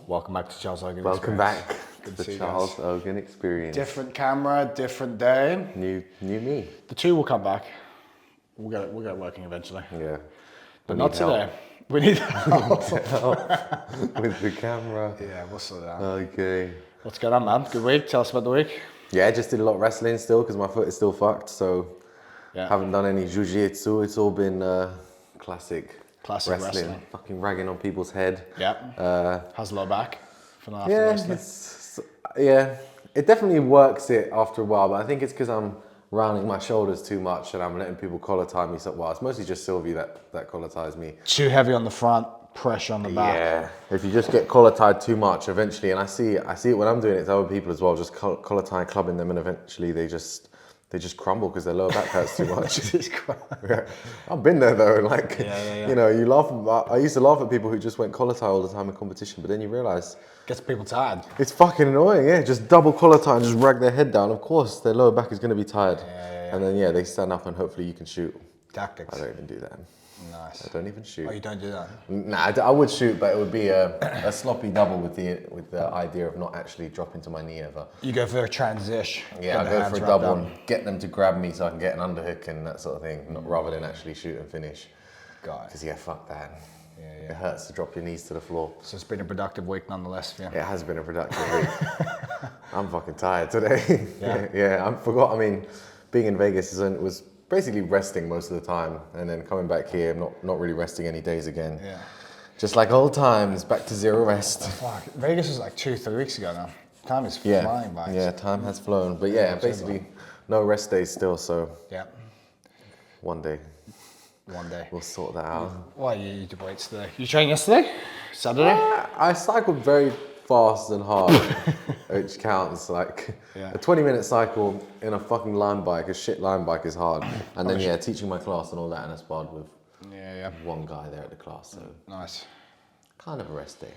Welcome back to Charles Eoghan. Welcome back to the Charles Eoghan experience. Different camera, different day. New me. The two will come back. We'll get it working eventually. Yeah. But not today. We need help. With the camera. Yeah, we'll sort it out. Okay. What's going on, man? Good week. Tell us about the week. Yeah, just did a lot of wrestling still because my foot is still fucked. So haven't done any jiu-jitsu. It's all been classic wrestling. Fucking ragging on people's head. Yeah. How's the low back? Yeah, it definitely works it after a while, but I think it's because I'm rounding my shoulders too much and I'm letting people collar tie me. So, well, it's mostly just Sylvie that collar ties me. Too heavy on the front, pressure on the back. Yeah, if you just get collar tied too much, eventually, and I see it when I'm doing it to other people as well, just collar tie clubbing them, and eventually they just crumble because their lower back hurts too much. Yeah. I've been there though, like, you know, you laugh about, I used to laugh at people who just went collar tie all the time in competition, but then you realise gets people tired. It's fucking annoying, yeah. Just double collar tie and just rag their head down. Of course, their lower back is going to be tired. And then, they stand up and hopefully you can shoot. Tactics. I don't even do that. Nice. I don't even shoot. Oh, you don't do that? Nah, I would shoot, but it would be a sloppy double with the idea of not actually dropping to my knee ever. You go for a transition. Yeah, I go for a double and get them to grab me so I can get an underhook and that sort of thing, rather than actually shoot and finish. Got it. Because fuck that. Yeah. It hurts to drop your knees to the floor. So it's been a productive week nonetheless for you. It has been a productive week. I'm fucking tired today. Yeah, I forgot. I mean, being in Vegas was basically resting most of the time, and then coming back here, not really resting any days again. Yeah. Just like old times, back to zero rest. Oh, fuck. Vegas was like 2-3 weeks ago now. Time is flying by. Yeah, time has flown. But basically no rest days still, so one day we'll sort that out. Why you did weights today? You trained yesterday? Saturday? I cycled very fast and hard, which counts. Like a 20-minute cycle in a fucking line bike, a shit line bike is hard. And then teaching my class and all that, and I sparred with one guy there at the class. So nice. Kind of a rest day,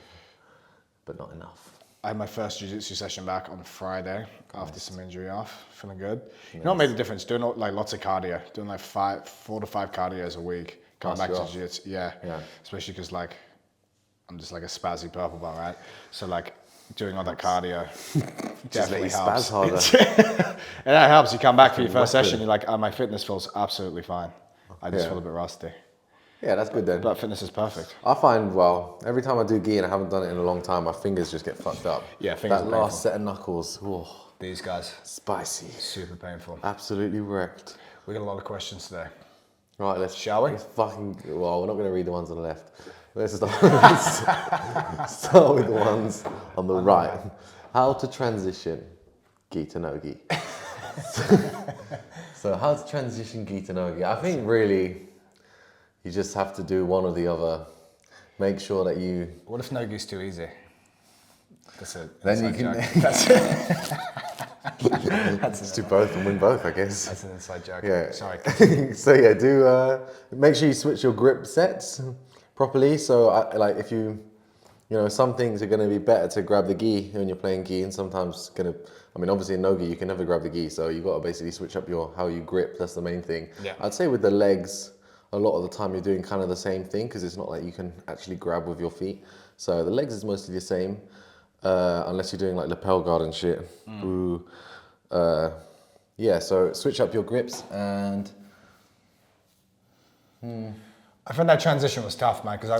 but not enough. I had my first jiu-jitsu session back on Friday after some injury off, feeling good. Nice. You know what made a difference? Doing like lots of cardio, doing like 4 to 5 cardios a week, coming back to jiu-jitsu. Yeah. Especially because like I'm just like a spazzy purple belt, right? So like doing all that cardio definitely helps. Spaz harder. And that helps. You come back for your first session, you're like, my fitness feels absolutely fine. I just feel a bit rusty. Yeah, that's good then. But fitness is perfect. I find, every time I do gi and I haven't done it in a long time, my fingers just get fucked up. Yeah, fingers that last set of knuckles, these guys. Spicy. Super painful. Absolutely wrecked. We got a lot of questions today. Right, Shall we? We're not going to read the ones on the left. Let's start with the ones on the right. How to transition gi to no gi. So how to transition gi to no gi? I think really you just have to do one or the other. Make sure that you... What if no gi's too easy? That's it. Then you can... Let's do both and win both, I guess. That's an inside joke. Yeah. Sorry. So make sure you switch your grip sets properly. So if some things are going to be better to grab the gi when you're playing gi, and sometimes obviously in no gi you can never grab the gi, so you've got to basically switch up how you grip. That's the main thing. Yeah. I'd say with the legs, a lot of the time you're doing kind of the same thing because it's not like you can actually grab with your feet. So the legs is mostly the same, unless you're doing like lapel guard and shit. So switch up your grips and... I found that transition was tough, man, because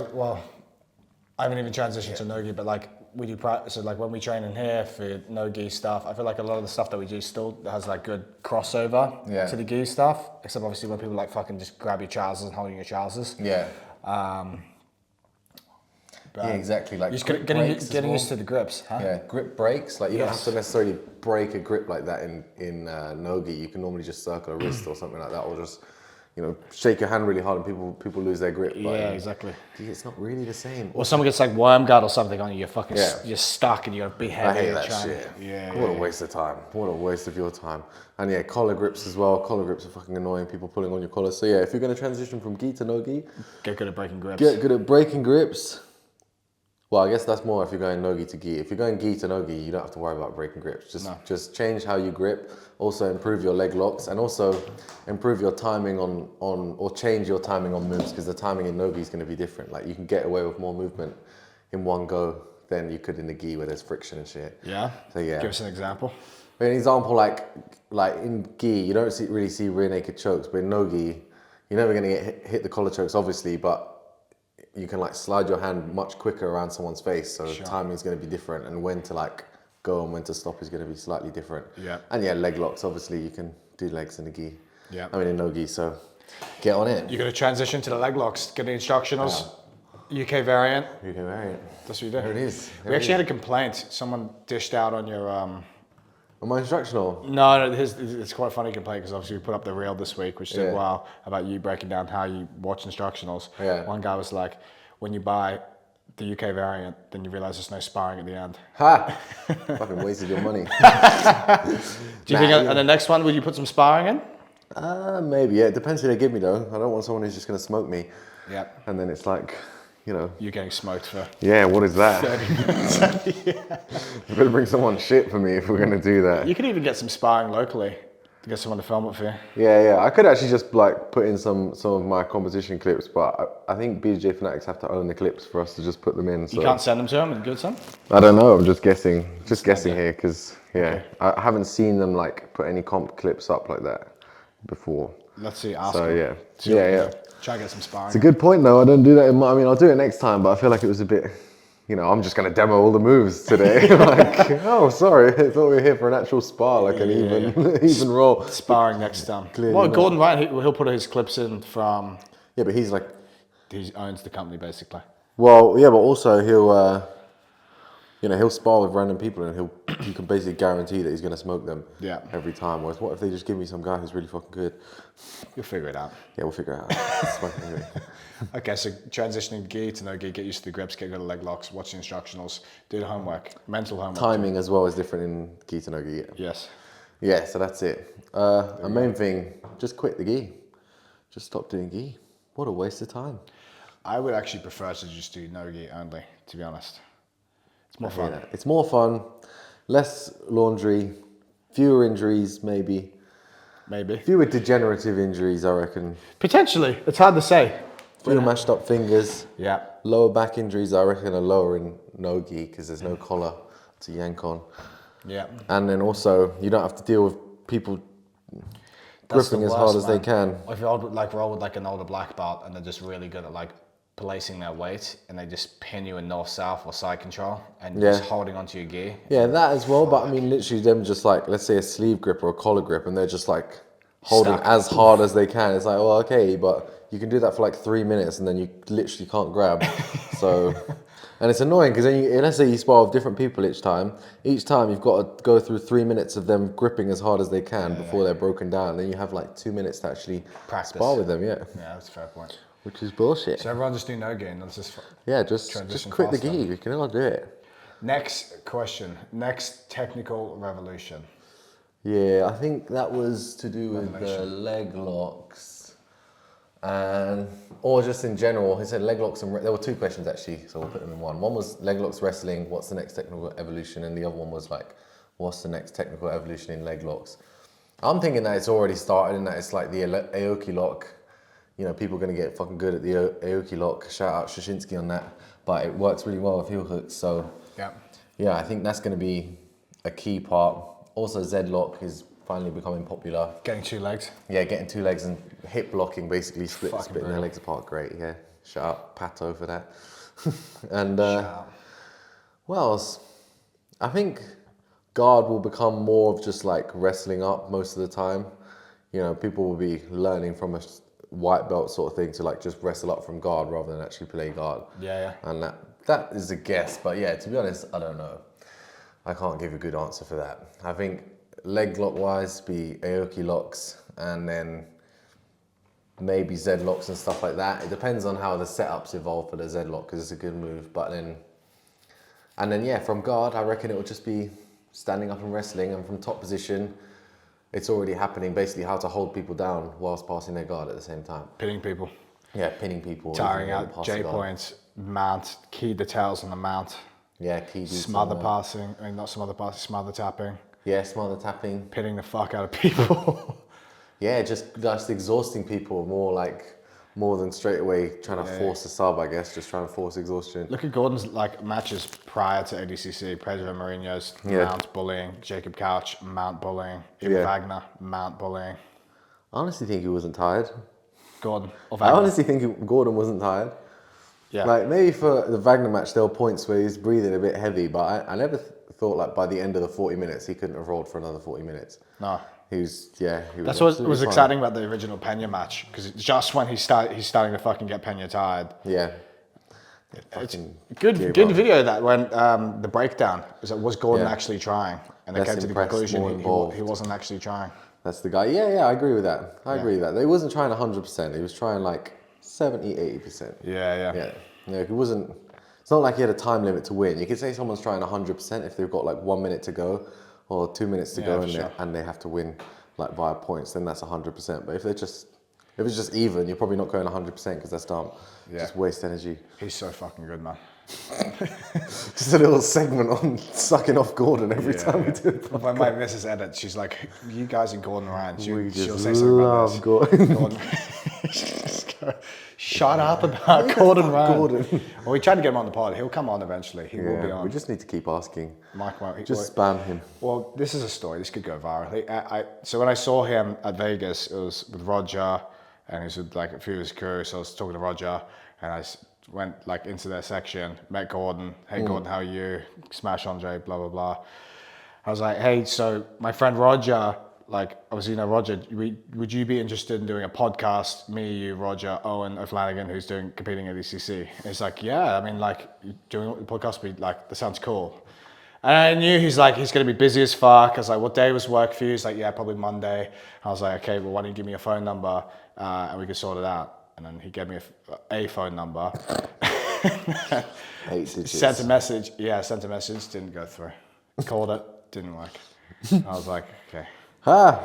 I haven't even transitioned to no-gi, but like we do practice, so like when we train in here for no-gi stuff, I feel like a lot of the stuff that we do still has like good crossover to the gi stuff, except obviously when people like fucking just grab your trousers and holding your trousers. Yeah. Exactly. Like just getting used to the grips, huh? Yeah, grip breaks. Like you don't have to necessarily break a grip like that in no-gi. You can normally just circle a wrist or something like that, or just shake your hand really hard and people lose their grip. But exactly. It's not really the same. Or someone gets like worm guard or something on you, you're stuck and you got to be heavy. I hate that shit. What a waste of time. What a waste of your time. And collar grips as well. Collar grips are fucking annoying. People pulling on your collar. So if you're going to transition from gi to no gi, get good at breaking grips. Get good at breaking grips. Well, I guess that's more if you're going no gi to gi. If you're going gi to no gi, you don't have to worry about breaking grips. Just change how you grip. Also improve your leg locks, and also improve your timing or change your timing on moves, because the timing in no gi is going to be different. Like you can get away with more movement in one go than you could in the gi where there's friction and shit. Yeah. So yeah. Give us an example. For an example, like in gi, you don't really see rear naked chokes, but in no gi, you're never gonna hit the collar chokes, obviously, but you can like slide your hand much quicker around someone's face, so timing is gonna be different, and when to like go and when to stop is gonna be slightly different. Yeah. And yeah, leg locks, obviously, you can do legs in the gi. Yeah. I mean in no gi, so get on it. You're gonna transition to the leg locks, get the instructionals. UK variant. UK variant. That's what you do. There it is. We actually had a complaint. Someone dished out on your. On my instructional? No, it's quite a funny complaint because obviously we put up the reel this week, which did well about you breaking down how you watch instructionals. Yeah. One guy was like, when you buy the UK variant, then you realise there's no sparring at the end. Ha! Fucking wasted your money. Do you think on the next one, would you put some sparring in? Maybe, yeah. It depends who they give me though. I don't want someone who's just going to smoke me. Yeah. And then it's like, you know. You're getting smoked for. Yeah, what is that? 30 minutes. You better bring someone shit for me if we're going to do that. You could even get some sparring locally to get someone to film it for you. Yeah. I could actually just like put in some of my competition clips, but I think BJJ fanatics have to own the clips for us to just put them in. So. You can't send them to them and good some? I don't know. I'm just guessing. Just guessing here because, I haven't seen them like put any comp clips up like that before. Let's see. Ask so, them. Yeah. Try and get some sparring. It's a good point though. I don't do that in my, I mean, I'll do it next time, but I feel like it was a bit, I'm just going to demo all the moves today. Like, oh, sorry. I thought we were here for an actual spar, like an even roll. Sparring next time. Clearly well, not. Gordon Ryan, he'll put his clips in from... Yeah, but he's like... He owns the company, basically. Well, yeah, but also he'll spar with random people and you can basically guarantee that he's going to smoke them every time. Whereas what if they just give me some guy who's really fucking good? You'll figure it out. Yeah, we'll figure it out. Anyway. Okay, so transitioning gi to no gi, get used to the grips, get good at leg locks, watch the instructionals, do the homework, mental homework. Timing as well is different in gi to no gi. Yes. Yeah, so that's it. A main thing, just quit the gi. Just stop doing gi. What a waste of time. I would actually prefer to just do no gi only, to be honest. It's more fun. It's more fun, less laundry, fewer injuries maybe. Fewer degenerative injuries, I reckon. Potentially. It's hard to say. Fewer mashed up fingers. Yeah. Lower back injuries, I reckon, are lower in no gi because there's no collar to yank on. Yeah. And then also, you don't have to deal with people gripping as hard as they can. If you roll with like an older black belt and they're just really good at like placing their weight and they just pin you in north-south or side control and just holding onto your gi. Yeah, that as well, but I mean literally them just like, let's say a sleeve grip or a collar grip and they're just like holding as hard as they can. It's like, well, okay, but you can do that for like 3 minutes and then you literally can't grab. So, and it's annoying because then let's say you spar with different people each time you've got to go through 3 minutes of them gripping as hard as they can before they're broken down. And then you have like 2 minutes to actually spar with them, Yeah, that's a fair point. Which is bullshit. So everyone just do no gi and let's just just quit the gi. You can all do it. Next question. Next technical revolution. Yeah, I think that was to do with the leg locks, or just in general. He said leg locks and there were two questions actually, so we'll put them in one. One was leg locks wrestling. What's the next technical evolution? And the other one was like, what's the next technical evolution in leg locks? I'm thinking that it's already started and that it's like the Aoki lock. People are going to get fucking good at the Aoki lock. Shout out Shashinsky on that. But it works really well with heel hooks. So, yeah, I think that's going to be a key part. Also, Z lock is finally becoming popular. Getting 2 legs? Yeah, getting 2 legs and hip blocking, basically splitting their legs apart. Great, yeah. Shout out Pato for that. And what else? I think guard will become more of just like wrestling up most of the time. People will be learning from a white belt sort of thing to like just wrestle up from guard rather than actually play guard. Yeah. And that is a guess, but yeah, to be honest, I don't know. I can't give a good answer for that. I think leg lock wise be Aoki locks and then maybe Z locks and stuff like that. It depends on how the setups evolve for the Z lock because it's a good move. But then from guard, I reckon it will just be standing up and wrestling, and from top position, it's already happening, basically how to hold people down whilst passing their guard at the same time. Pinning people. Yeah, pinning people. Tiring out, J-points, mount, key details on the mount. Yeah, key details. Smother passing, not smother passing, smother tapping. Yeah, smother tapping. Pinning the fuck out of people. Yeah, just exhausting people, more like more than straight away trying to force a sub, I guess, just trying to force exhaustion. Look at Gordon's like matches prior to ADCC. Pedro Mourinho's mount bullying, Jacob Couch mount bullying, Wagner mount bullying. I honestly think he wasn't tired. Gordon or I Wagner. honestly think Gordon wasn't tired. Yeah. Like maybe for the Wagner match, there were points where he was breathing a bit heavy, but I never thought like by the end of the 40 minutes he couldn't have rolled for another 40 minutes. No. He was That's what was exciting about the original Pena match, because just when he's starting to fucking get Pena tired. Yeah. It's good video that when the breakdown was Gordon actually trying, and they came to the conclusion he wasn't actually trying. That's the guy. Yeah, I agree with that. I agree with that. He wasn't trying 100%. He was trying like 70, 80%. Yeah. Yeah, he wasn't. It's not like he had a time limit to win. You could say someone's trying 100% if they've got like 1 minute to go or 2 minutes to go and they have to win like via points, then that's 100%. But if it's just even, you're probably not going 100% because that's dumb. Just waste energy. He's so fucking good, man. Just a little segment on sucking off Gordon every time we do it. When my missus edits, she's like, "You guys and Gordon around." She'll say something about this. Gordon. Shut up about Gordon Ryan. Well, we tried to get him on the pod. He'll come on eventually. He will be on. We just need to keep asking. Mike won't. Just spam him. Well, this is a story. This could go viral. So when I saw him at Vegas, it was with Roger, and he was with like a few of his crew. So I was talking to Roger, and I went like into their section, met Gordon. Hey, Gordon, how are you? Smash Andre, blah, blah, blah. I was like, hey, so my friend Roger, like, obviously, Roger, would you be interested in doing a podcast? Me, you, Roger, Owen O'Flanagan, who's competing at ECC. And he's like, yeah, I mean, like, doing a podcast would be like, that sounds cool. And I knew he's going to be busy as fuck. I was like, what day was work for you? He's like, yeah, probably Monday. I was like, okay, well, why don't you give me your phone number and we can sort it out. And then he gave me a phone number. 8 digits. Sent a message, didn't go through. Called it, didn't work. I was like, okay.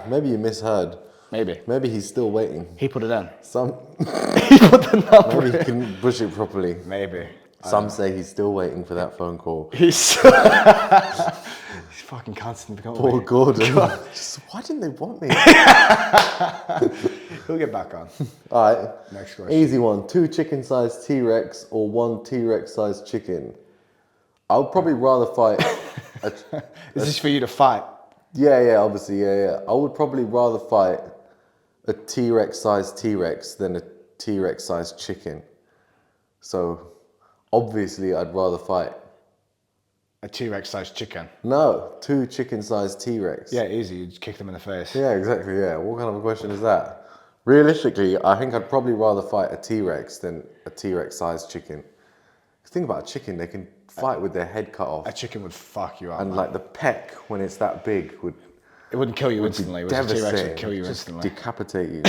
Maybe you misheard. Maybe he's still waiting. he put it in. He put the number in. Maybe he couldn't push it properly. Maybe. Some say he's still waiting for that phone call. He's fucking constantly becoming. Poor Gordon. Why didn't they want me? He'll get back on. All right. Next question. Easy one. 2 chicken-sized T-Rex or 1 T-Rex-sized chicken? I would probably rather fight. Is this for you to fight? Yeah, obviously, yeah. I would probably rather fight a T-Rex-sized T-Rex than a T-Rex-sized chicken. So, obviously, I'd rather fight a T-Rex-sized chicken. No, 2 chicken-sized T-Rex. Yeah, easy. You just kick them in the face. Yeah, exactly. Yeah. What kind of a question is that? Realistically, I think I'd probably rather fight a T-Rex than a T-Rex-sized chicken. Think about a chicken; they can fight with their head cut off. A chicken would fuck you up. And like the peck, when it's that big, it wouldn't kill you instantly. It would T-Rex would kill you instantly. Decapitate you.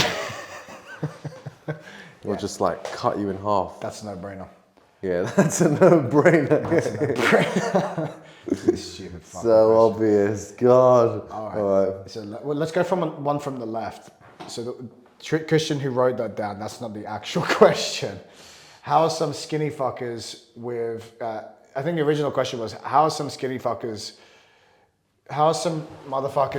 Or just like cut you in half. That's a no-brainer. Yeah, that's a no-brainer. Stupid fucking so obvious. God. All right. So let's go from one from the left. So the Christian who wrote that down, that's not the actual question. How are some skinny fuckers with, I think the original question was, how are some motherfuckers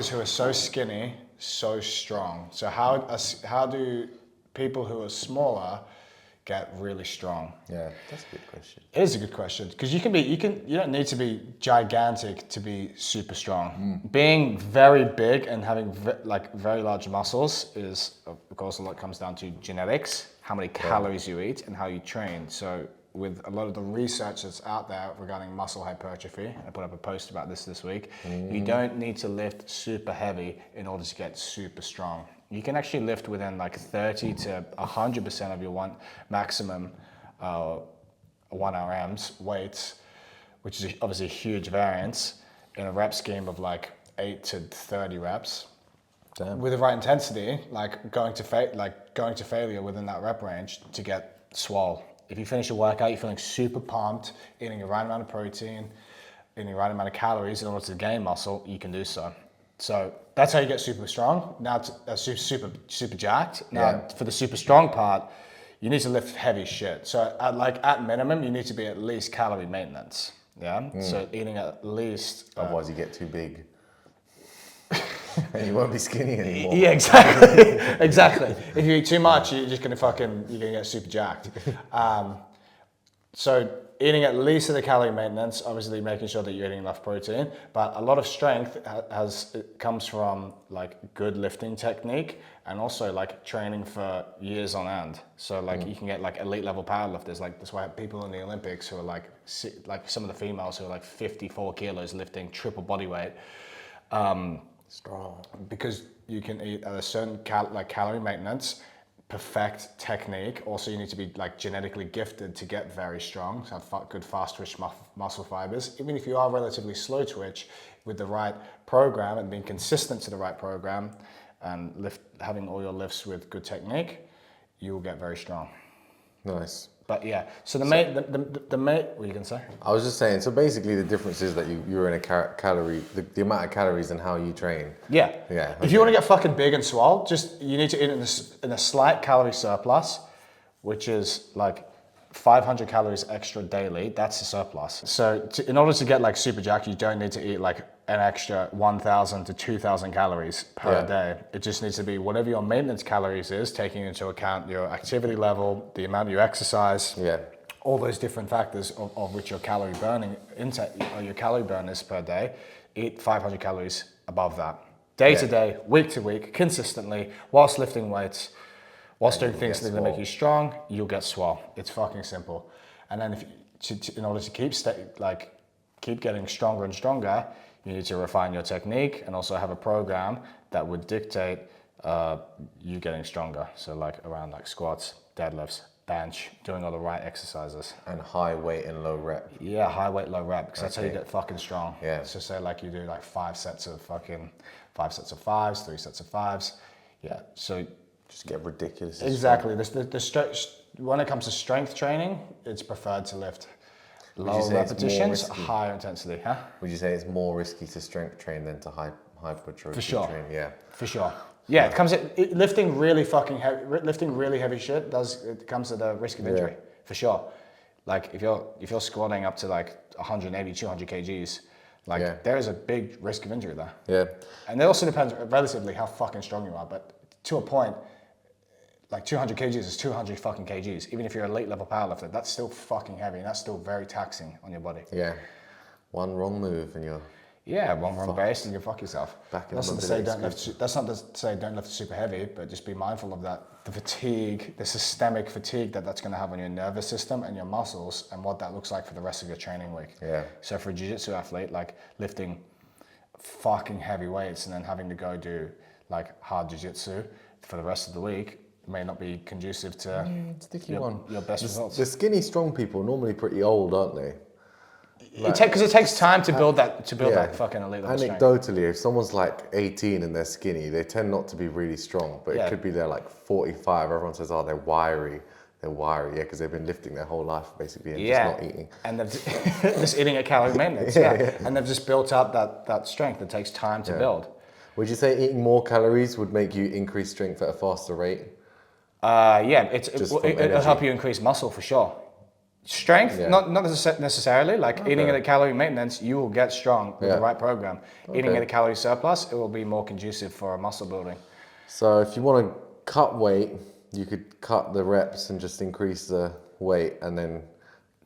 who are so skinny, so strong? So how do people who are smaller get really strong? Yeah, that's a good question. It is a good question, because you don't need to be gigantic to be super strong. Being very big and having very large muscles is, of course, a lot comes down to genetics, how many calories you eat and how you train. So with a lot of the research that's out there regarding muscle hypertrophy, I put up a post about this week, you don't need to lift super heavy in order to get super strong. You can actually lift within like 30 to 100% of your maximum 1 RMs weights, which is obviously a huge variance in a rep scheme of like 8 to 30 reps. Damn. With the right intensity, like going to failure within that rep range to get swole. If you finish a workout, you're feeling super pumped, eating the right amount of protein, eating the right amount of calories in order to gain muscle, you can do so. So that's how you get super strong. Now super jacked. Now for the super strong part, you need to lift heavy shit. So at minimum, you need to be at least calorie maintenance. Yeah. So eating at least. Otherwise, you get too big. And you won't be skinny anymore. Yeah, exactly. Exactly. If you eat too much, you're just you're gonna get super jacked. So eating at least at the calorie maintenance, obviously making sure that you're eating enough protein, but a lot of strength comes from like good lifting technique and also like training for years on end. So like you can get like elite level powerlifters, like that's why people in the Olympics who are like some of the females who are like 54 kilos lifting triple body weight. Strong. Because you can eat at a certain calorie maintenance, perfect technique. Also, you need to be like genetically gifted to get very strong, so have good fast twitch muscle fibers. Even if you are relatively slow twitch, with the right program and being consistent to the right program and having all your lifts with good technique, you will get very strong. Nice. But yeah, so the main, what were you gonna say? I was just saying, so basically the difference is that you're in a calorie, the amount of calories and how you train. Yeah. Yeah. If you want to get fucking big and swole, you need to eat in a slight calorie surplus, which is like 500 calories extra daily. That's a surplus. So in order to get like super jacked, you don't need to eat like an extra 1,000 to 2,000 calories per day. It just needs to be whatever your maintenance calories is, taking into account your activity level, the amount you exercise, all those different factors of which your calorie burning intake or your calorie burn is per day. Eat 500 calories above that. Day to day, week to week, consistently, whilst lifting weights, whilst doing things that make you strong, you'll get swole. It's fucking simple. And then in order to keep getting stronger and stronger, you need to refine your technique and also have a program that would dictate you getting stronger. So like around like squats, deadlifts, bench, doing all the right exercises. And high weight and low rep. Yeah, high weight, low rep, because that's how you get fucking strong. Yeah. So say like you do like 5 sets of fives, 3 sets of fives. Yeah, so just get ridiculous. Exactly. When it comes to strength training, it's preferred to lift low repetitions, higher intensity. Huh? Would you say it's more risky to strength train than to hypertrophy train? Yeah. For sure. Yeah, it comes lifting really heavy shit comes at a risk of injury, for sure. Like if you're squatting up to like 180, 200 kgs, there is a big risk of injury there. Yeah. And it also depends relatively how fucking strong you are, but to a point, like 200 kgs is 200 fucking kgs. Even if you're an elite level powerlifter, that's still fucking heavy and that's still very taxing on your body. Yeah. One wrong move and you're... Yeah, one wrong base and you fuck yourself. That's not to say don't lift super heavy, but just be mindful of that. The fatigue, the systemic fatigue that's going to have on your nervous system and your muscles and what that looks like for the rest of your training week. Yeah. So for a jiu-jitsu athlete, like lifting fucking heavy weights and then having to go do like hard jiu-jitsu for the rest of the week may not be conducive to your best results. The skinny, strong people are normally pretty old, aren't they? Because it takes time to build that fucking elite level strength. Anecdotally, if someone's like 18 and they're skinny, they tend not to be really strong, but it could be they're like 45. Everyone says, oh, they're wiry. They're wiry, because they've been lifting their whole life basically and just not eating. And they're just eating at calorie maintenance, and they've just built up that strength that takes time to build. Would you say eating more calories would make you increase strength at a faster rate? It'll help you increase muscle for sure. Strength, not necessarily. Like eating at a calorie maintenance, you will get strong with the right program. Eating at a calorie surplus, it will be more conducive for muscle building. So if you want to cut weight, you could cut the reps and just increase the weight, and then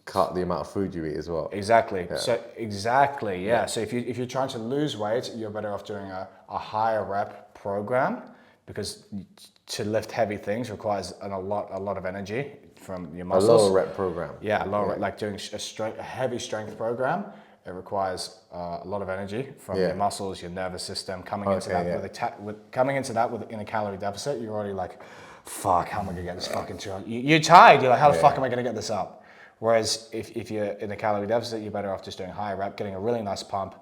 cut the amount of food you eat as well. Exactly. Yeah. So if you're trying to lose weight, you're better off doing a higher rep program, because to lift heavy things requires a lot of energy from your muscles. A lower rep program. Yeah, rep, like doing a heavy strength program. It requires a lot of energy from your muscles, your nervous system. Coming into that in a calorie deficit, you're already like, fuck, how am I gonna get this fucking 200? You're tired. You're like, how the fuck am I gonna get this up? Whereas if you're in a calorie deficit, you're better off just doing high rep, getting a really nice pump,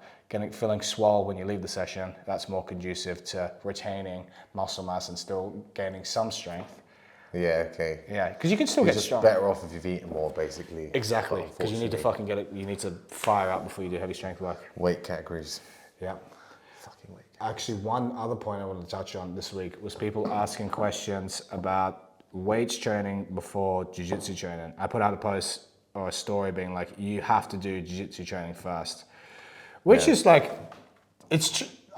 feeling swole when you leave the session. That's more conducive to retaining muscle mass and still gaining some strength. Yeah, okay. Yeah, because you can still get strong. Better off if you've eaten more, basically. Exactly, because you need to fucking get it. You need to fire up before you do heavy strength work. Weight categories. Yeah. Fucking weight. Actually, one other point I wanted to touch on this week was people asking questions about weights training before jiu-jitsu training. I put out a post or a story being like, you have to do jiu-jitsu training first, which is like,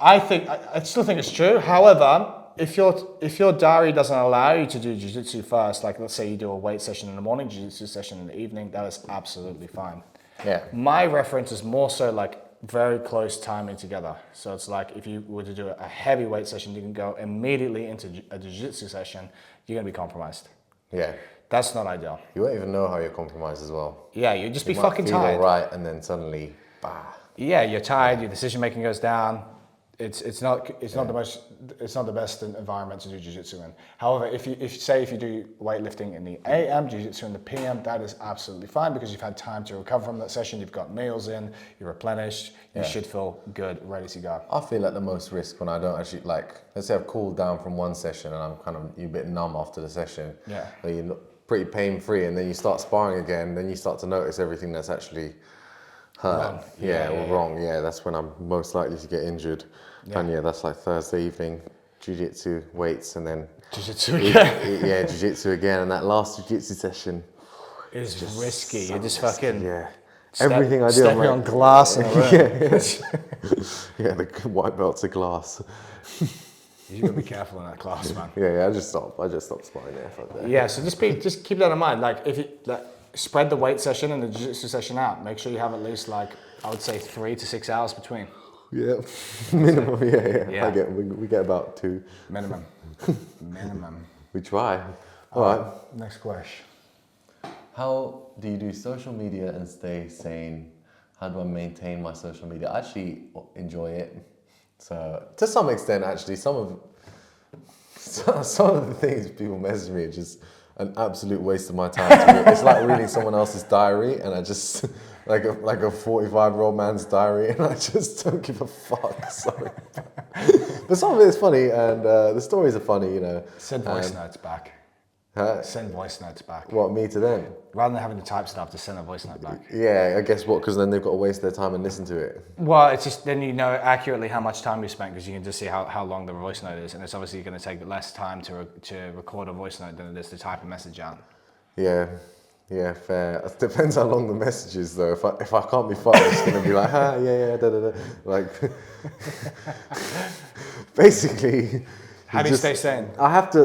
I still think it's true. However, if your diary doesn't allow you to do jiu-jitsu first, like let's say you do a weight session in the morning, jiu-jitsu session in the evening, that is absolutely fine. Yeah. My reference is more so like very close timing together. So it's like if you were to do a heavy weight session, you can go immediately into a jiu-jitsu session, you're gonna be compromised. Yeah. That's not ideal. You won't even know how you're compromised as well. Yeah, you'd just be might fucking feel tired. all right, and then suddenly, bah. Yeah, you're tired. Your decision making goes down. It's not the best environment to do jiu-jitsu in. However, if you do weightlifting in the AM, jiu-jitsu in the PM, that is absolutely fine because you've had time to recover from that session. You've got meals in, you're replenished. You should feel good, ready to go. I feel at the most risk when I don't actually let's say I've cooled down from one session and I'm kind of a bit numb after the session. Yeah. Or you're not pretty pain free, and then you start sparring again. Then you start to notice everything that's actually hurt. Wrong. Yeah, that's when I'm most likely to get injured. Yeah. And that's like Thursday evening, jiu-jitsu, weights, and then jiu-jitsu again. jiu-jitsu again, and that last jiu-jitsu session is risky. You're just fucking everything I do. Stepping on glass in a room. The white belts are glass. You gotta be careful in that class, man. I just stopped sparring there. Fuck that. Yeah, so just keep that in mind. Like if you spread the weight session and the jiu-jitsu session out. Make sure you have at least I would say 3 to 6 hours between. Yeah, minimum. Yeah. We get about 2. Minimum. Minimum. We try. All right. Next question. How do you do social media and stay sane? How do I maintain my social media? I actually enjoy it. So to some extent, actually, some of the things people message me are just an absolute waste of my time. To me. It's like reading someone else's diary, and I just like a 45-year-old man's diary, and I just don't give a fuck. Sorry, but some of it is funny, and the stories are funny, Send voice notes back. Send voice notes back. What, me to them? Rather than having to type stuff, just send a voice note back. Yeah, I guess because then they've got to waste their time and listen to it. Well, it's just then you know accurately how much time you spent because you can just see how long the voice note is, and it's obviously going to take less time to record a voice note than it is to type a message out. Yeah, fair. It depends how long the message is, though. If I can't be fucked, it's going to be like, like, basically. How do you stay sane?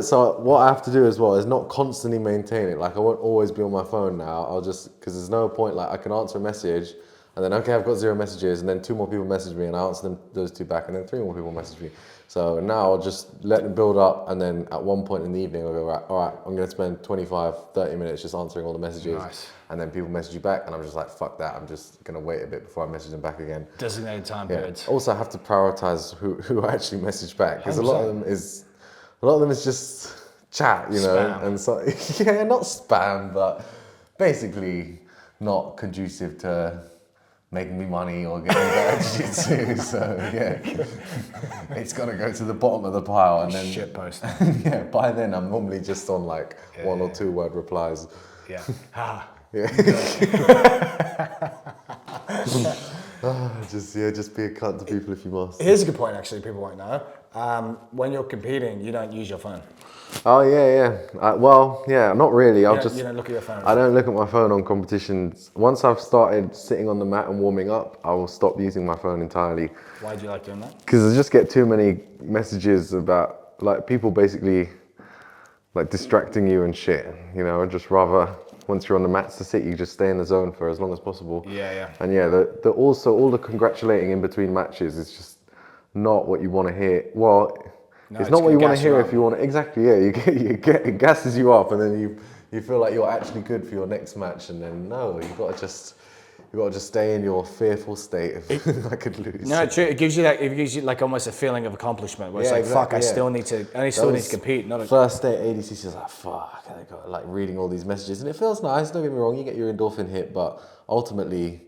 So what I have to do as well is not constantly maintain it. Like I won't always be on my phone now. I'll just, because there's no point, like I can answer a message and then, okay, I've got 0 messages and then 2 more people message me and I answer those 2 back and then 3 more people message me. So now I'll just let them build up and then at one point in the evening I'll go, all right, I'm going to spend 25, 30 minutes just answering all the messages. Nice. And then people message you back and I'm just like, fuck that. I'm just going to wait a bit before I message them back again. Designated time periods. Also, I have to prioritize who I actually message back because a lot of them is just chat, spam. And so not spam, but basically not conducive to making me money or getting better jiu-jitsu. So it's got to go to the bottom of the pile and then shit post. By then I'm normally just on like 1 or 2 word replies. Yeah. Just be a cunt to people if you must. Here's a good point, actually. People won't know. When you're competing, you don't use your phone. Oh not really. You don't look at your phone. I don't look at my phone on competitions. Once I've started sitting on the mat and warming up, I will stop using my phone entirely. Why do you like doing that? Because I just get too many messages about like people basically like distracting you and shit. I'd just rather. Once you're on the mats to sit, you just stay in the zone for as long as possible. Yeah. And also all the congratulating in between matches is just not what you want to hear. Well, it's not what you want to hear if you want to. Exactly, yeah. It gasses you up, and then you feel like you're actually good for your next match, and then no, you've got to just stay in your fearful state of I could lose. No, true. It gives you like almost a feeling of accomplishment where it's like, fuck, I still need to compete. First day at ADCC, I was like, fuck, I got like reading all these messages, and it feels nice. Don't get me wrong, you get your endorphin hit, but ultimately,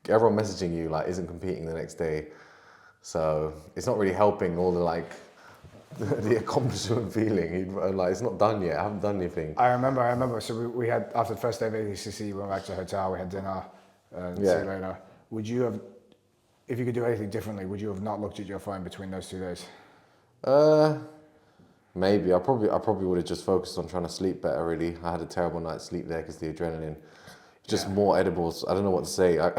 everyone messaging you like isn't competing the next day, so it's not really helping all the like. The accomplishment feeling, like it's not done yet. I haven't done anything. I remember. So we had after the first day of ADCC, we went back to the hotel. We had dinner. See you later. Would you have, if you could do anything differently, would you have not looked at your phone between those 2 days? Maybe. I probably would have just focused on trying to sleep better. Really, I had a terrible night's sleep there because the adrenaline. just more edibles. I don't know what to say. I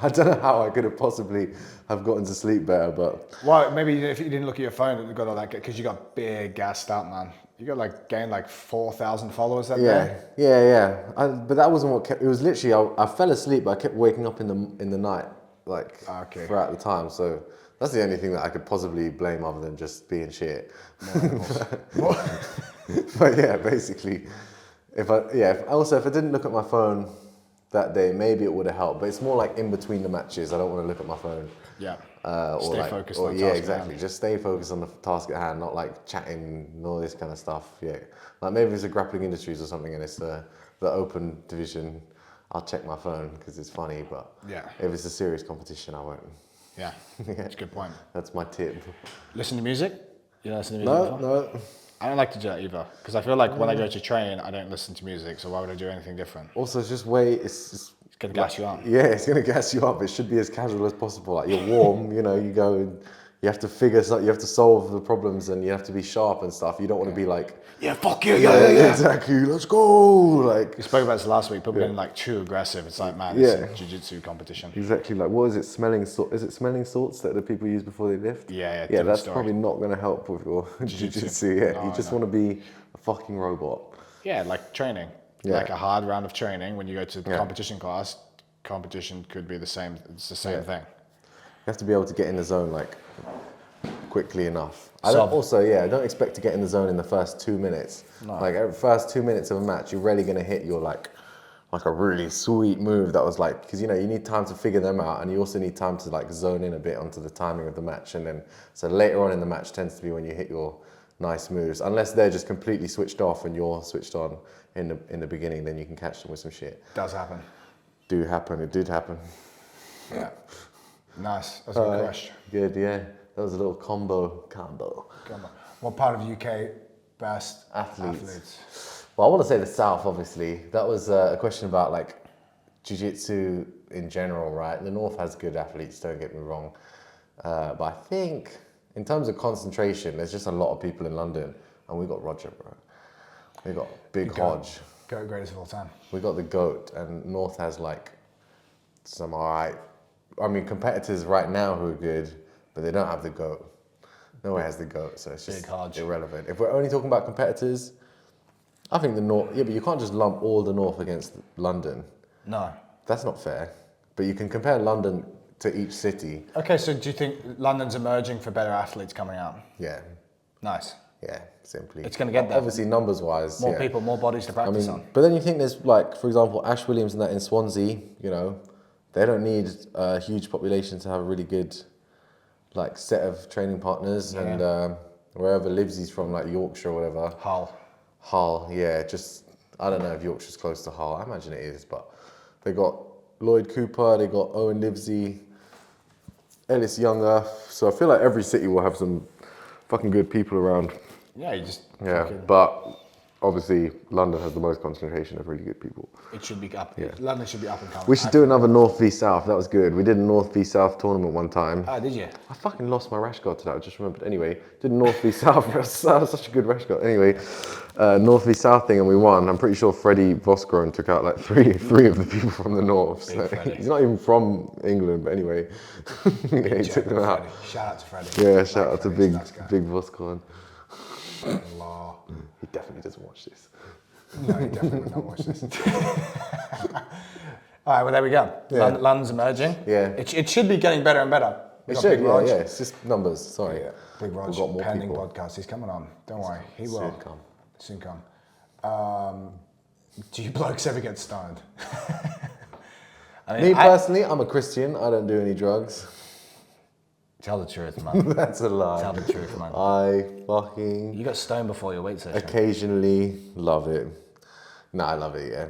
don't know how I could have possibly have gotten to sleep better, but... Well, maybe if you didn't look at your phone, it got all that, because you got big gassed out, man. You got gained 4,000 followers that day. Yeah. But that wasn't what kept... It was literally, I fell asleep, but I kept waking up in the night, throughout the time. So that's the only thing that I could possibly blame other than just being shit. But yeah, basically... If I didn't look at my phone that day, maybe it would have helped. But it's more in between the matches. I don't want to look at my phone. Yeah. Stay focused on the task exactly. at hand. Just stay focused on the task at hand, not chatting and all this kind of stuff. Yeah. Maybe it's a grappling industries or something, and it's the open division. I'll check my phone because it's funny. But if it's a serious competition, I won't. Yeah. That's a good point. That's my tip. Listen to music. You don't listen to music? No. I don't like to do that either, because I feel like when I go to train, I don't listen to music, so why would I do anything different? Also, it's just it's going to gas you up. Yeah, it's going to gas you up. It should be as casual as possible. You're warm, you go and you have to you have to solve the problems, and you have to be sharp and stuff. You don't want to be yeah, fuck you, yeah. Exactly, let's go. We spoke about this last week, people getting too aggressive. It's man, it's a jiu-jitsu competition. Exactly, what is it, smelling salt? Is it smelling salts that the people use before they lift? Yeah, that's probably not going to help with your jiu-jitsu. Yeah, you just want to be a fucking robot. Yeah, training. Like a hard round of training, when you go to the competition class, competition could be the same. It's the same thing. You have to be able to get in the zone quickly enough. I don't expect to get in the zone in the first 2 minutes. No. First 2 minutes of a match, you're really going to hit your a really sweet move that was because you need time to figure them out, and you also need time to zone in a bit onto the timing of the match, and then so later on in the match tends to be when you hit your nice moves, unless they're just completely switched off and you're switched on in the beginning, then you can catch them with some shit. Does happen. It did happen. Yeah. Nice. That's a good question. Good, yeah. That was a little combo. What part of UK best athletes? Well, I want to say the South, obviously. That was a question about jiu-jitsu in general, right? The North has good athletes, don't get me wrong. But I think in terms of concentration, there's just a lot of people in London, and we got Roger, bro. We got Big Hodge. GOAT, greatest of all time. We got the GOAT, and North has some alright. I mean, competitors right now who are good, but they don't have the GOAT. Nowhere has the GOAT, so it's just irrelevant. If we're only talking about competitors, I think the North. Yeah, but you can't just lump all the North against London. No, that's not fair. But you can compare London to each city. Okay, so do you think London's emerging for better athletes coming out? Yeah. Nice. Yeah, simply. It's going to get there. Obviously, numbers-wise. More people, more bodies to practice on. But then you think there's for example, Ash Williams and that in Swansea. They don't need a huge population to have a really good, set of training partners, and wherever Livsy's from, Yorkshire or whatever. Hull, yeah. Just I don't know if Yorkshire's close to Hull. I imagine it is, but they got Lloyd Cooper, they got Owen Livsey, Ellis Younger. So I feel like every city will have some fucking good people around. Yeah, you just... Yeah, but obviously London has the most concentration of really good people. It should be up. Yeah. London should be up and coming. We should do another North v South. That was good. We did a North v South tournament one time. Oh, did you? I fucking lost my rash guard to that. I just remembered. Anyway, did a North v South. That was such a good rash guard. Anyway, North v South thing, and we won. I'm pretty sure Freddie Vosgrone took out three of the people from the North. So he's not even from England, but anyway, yeah, he took them out. Shout out to Freddie. Yeah, shout out to Big Vosgrone. He definitely doesn't watch this. No, he definitely would not watch this. All right, well, there we go. Yeah. London's emerging. Yeah. It should be getting better and better. It should, yeah. It's just numbers, sorry. Yeah. Big Rog, pending podcast. He's coming on. Don't worry. He will. Soon come. Do you blokes ever get stoned? Me personally, I'm a Christian. I don't do any drugs. Tell the truth, man. That's a lie. Tell the truth, man. You got stoned before your weight session. Occasionally love it. No, I love it, yeah.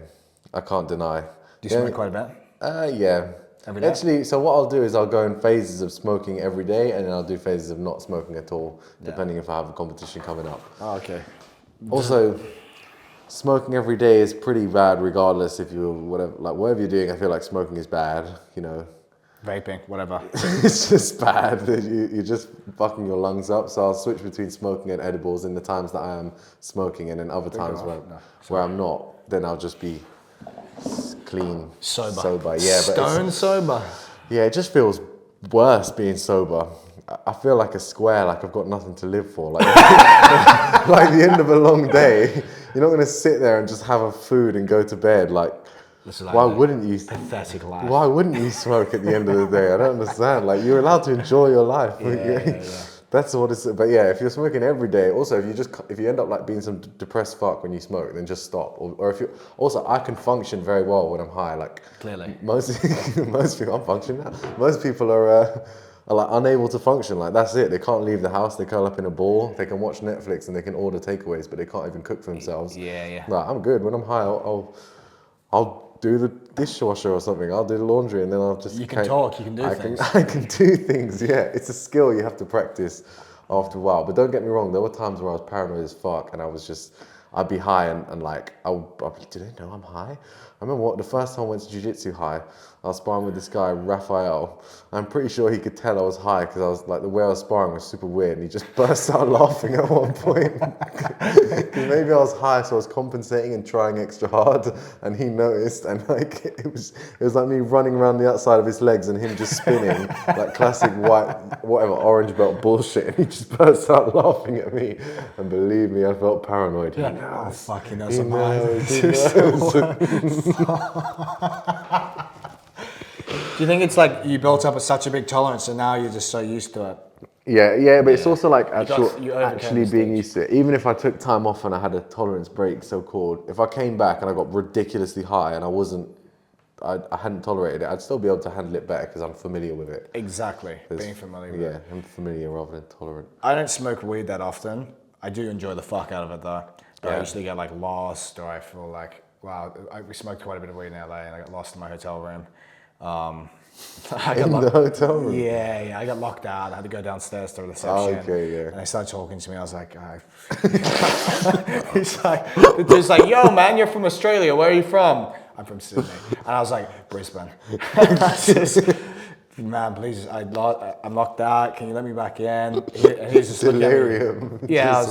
I can't deny. Do you smoke quite a bit? Yeah. Every day? Actually, so what I'll do is I'll go in phases of smoking every day, and then I'll do phases of not smoking at all, depending if I have a competition coming up. Oh, okay. Also, smoking every day is pretty bad regardless if you're whatever you're doing. I feel like smoking is bad, Vaping, whatever. It's just bad. You're just fucking your lungs up. So I'll switch between smoking and edibles in the times that I am smoking, and then other times where I'm not, then I'll just be clean. Sober. Yeah, but Stone sober. Yeah, it just feels worse being sober. I feel like a square, like I've got nothing to live for. Like, like the end of a long day, you're not going to sit there and just have a food and go to bed. Like, why wouldn't you? Pathetic life. Why wouldn't you smoke at the end of the day? I don't understand. Like, you're allowed to enjoy your life. Yeah. That's what it's. But yeah, if you're smoking every day, also if you end up like being some depressed fuck when you smoke, then just stop. Or if you also, I can function very well when I'm high. Like clearly, most people, I'm functioning now. Most people are like unable to function. Like that's it. They can't leave the house. They curl up in a ball. They can watch Netflix and they can order takeaways, but they can't even cook for themselves. Yeah. Like, I'm good when I'm high. I'll do the dishwasher or something. I'll do the laundry and then I'll just... You can talk, you can do things. I can do things, yeah. It's a skill you have to practice after a while. But don't get me wrong, there were times where I was paranoid as fuck and I'd be high and like, I'd be, do they know I'm high? I remember the first time I went to jiu-jitsu high, I was sparring with this guy, Raphael. I'm pretty sure he could tell I was high because I was like, the way I was sparring was super weird and he just burst out laughing at one point. Because maybe I was high, so I was compensating and trying extra hard and he noticed and like, it was like me running around the outside of his legs and him just spinning, like classic orange belt bullshit, and he just burst out laughing at me. And believe me, I felt paranoid. Yeah. Oh, fucking knows He I'm knows. Do you think it's like you built up such a big tolerance and now you're just so used to it? Yeah, but it's also like you actually being used to it. Even if I took time off and I had a tolerance break, so called, if I came back and I got ridiculously high and I hadn't tolerated it, I'd still be able to handle it better because I'm familiar with it. Exactly, being familiar with it. Yeah, I'm familiar rather than tolerant. I don't smoke weed that often. I do enjoy the fuck out of it though. But I usually get like lost or I feel like, wow, we smoked quite a bit of weed in LA and I got lost in my hotel room. The hotel room? Yeah, I got locked out. I had to go downstairs to the reception. Okay, yeah. And they started talking to me. I was like, the dude's like, yo, man, you're from Australia. Where are you from? I'm from Sydney. And I was like, Brisbane. Man, please, I'm locked out. Can you let me back in? And he's just delirium. Yeah,